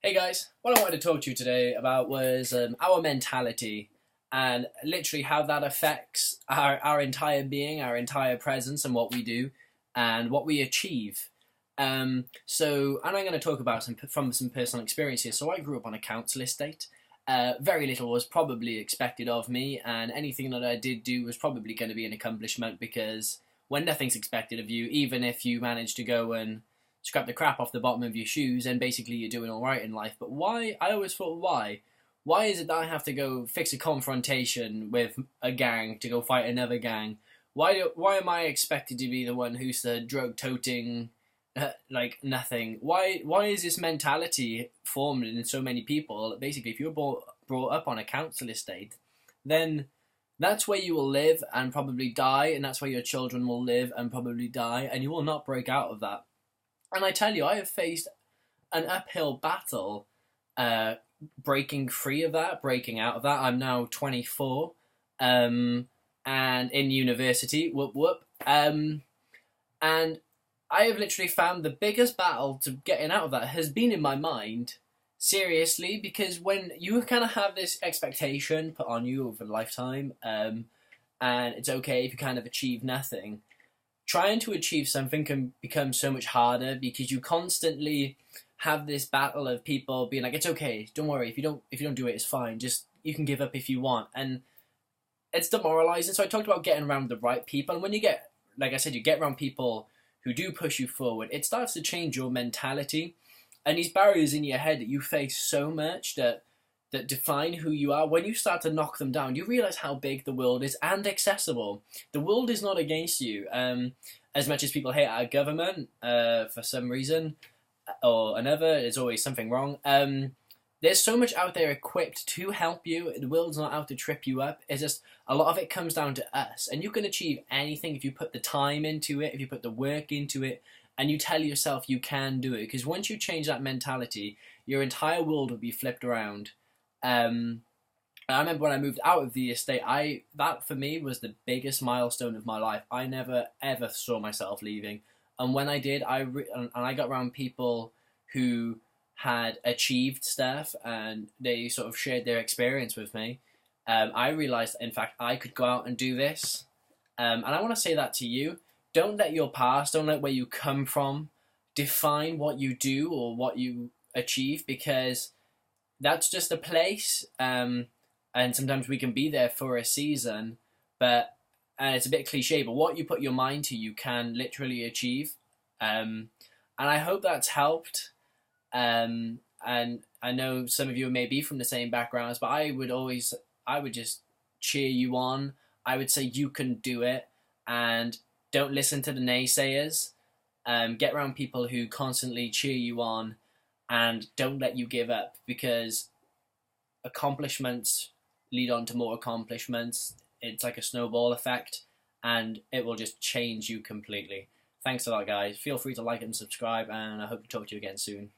Hey guys, what I wanted to talk to you today about was our mentality and literally how that affects our entire being, our entire presence, and what we do and what we achieve. And I'm going to talk about from some personal experiences. So I grew up on a council estate. Very little was probably expected of me, and anything that I did do was probably going to be an accomplishment because when nothing's expected of you, even if you manage to go and scrap the crap off the bottom of your shoes and basically you're doing all right in life. But why? I always thought, why? Why is it that I have to go fix a confrontation with a gang to go fight another gang? Why am I expected to be the one who's the drug toting like nothing? Why is this mentality formed in so many people? Basically, if you're brought up on a council estate, then that's where you will live and probably die, and that's where your children will live and probably die, and you will not break out of that. And I tell you, I have faced an uphill battle breaking free of that, breaking out of that. I'm now 24 and in university, whoop whoop. And I have literally found the biggest battle to getting out of that has been in my mind, seriously, because when you kind of have this expectation put on you over a lifetime, and it's okay if you kind of achieve nothing, trying to achieve something can become so much harder because you constantly have this battle of people being like, it's okay, don't worry, if you don't do it, it's fine, just you can give up if you want. And it's demoralizing. So I talked about getting around the right people, and when you get, like I said, you get around people who do push you forward, it starts to change your mentality. And these barriers in your head that you face so much that define who you are, when you start to knock them down, you realize how big the world is and accessible. The world is not against you. As much as people hate our government for some reason or another, there's always something wrong. There's so much out there equipped to help you. The world's not out to trip you up. It's just a lot of it comes down to us. And you can achieve anything if you put the time into it, if you put the work into it, and you tell yourself you can do it. Because once you change that mentality, your entire world will be flipped around. I remember when I moved out of the estate, that for me was the biggest milestone of my life. I never ever saw myself leaving, and when I did, and I got around people who had achieved stuff, and they sort of shared their experience with me. I realized, in fact, I could go out and do this, and I want to say that to you. Don't let your past, don't let where you come from define what you do or what you achieve, because that's just a place, and sometimes we can be there for a season, but and it's a bit cliche, but what you put your mind to, you can literally achieve. And I hope that's helped. And I know some of you may be from the same backgrounds, but I would just cheer you on. I would say you can do it, and don't listen to the naysayers. Get around people who constantly cheer you on, and don't let you give up, because accomplishments lead on to more accomplishments. It's like a snowball effect, and it will just change you completely. Thanks a lot, guys. Feel free to like and subscribe, and I hope to talk to you again soon.